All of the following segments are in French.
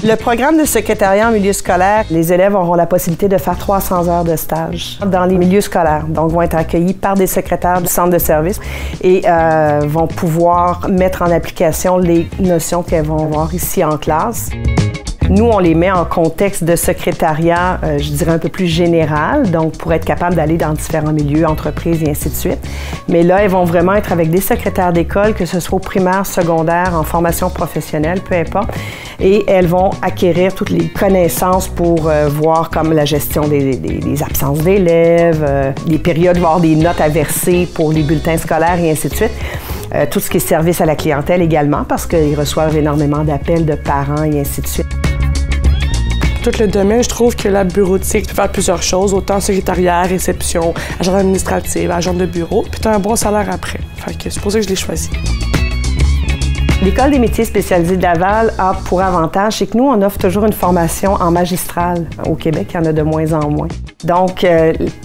Le programme de secrétariat en milieu scolaire, les élèves auront la possibilité de faire 300 heures de stage dans les milieux scolaires. Donc, vont être accueillis par des secrétaires du centre de service et vont pouvoir mettre en application les notions qu'elles vont voir ici en classe. Nous, on les met en contexte de secrétariat, je dirais un peu plus général, donc pour être capable d'aller dans différents milieux, entreprises et ainsi de suite. Mais là, elles vont vraiment être avec des secrétaires d'école, que ce soit au primaire, secondaire, en formation professionnelle, peu importe. Et elles vont acquérir toutes les connaissances pour voir comme la gestion des absences d'élèves, les périodes, voire des notes à verser pour les bulletins scolaires et ainsi de suite. Tout ce qui est service à la clientèle également, parce qu'ils reçoivent énormément d'appels de parents et ainsi de suite. Tout le domaine, je trouve que la bureautique peut faire plusieurs choses, autant secrétariat, réception, agent administratif, agent de bureau, puis tu as un bon salaire après. Fait que c'est pour ça que je l'ai choisi. L'École des métiers spécialisés de Laval a pour avantage, c'est que nous, on offre toujours une formation en magistral. Au Québec, il y en a de moins en moins. Donc,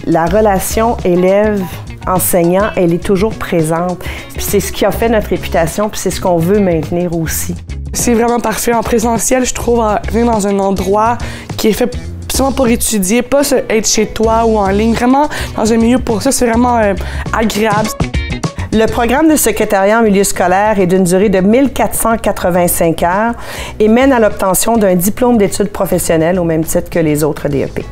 la relation élève-enseignant, elle est toujours présente. Puis c'est ce qui a fait notre réputation, puis c'est ce qu'on veut maintenir aussi. C'est vraiment parfait. En présentiel, je trouve, venir dans un endroit qui est fait seulement pour étudier, pas être chez toi ou en ligne, vraiment dans un milieu pour ça, c'est vraiment agréable. Le programme de secrétariat en milieu scolaire est d'une durée de 1485 heures et mène à l'obtention d'un diplôme d'études professionnelles au même titre que les autres DEP.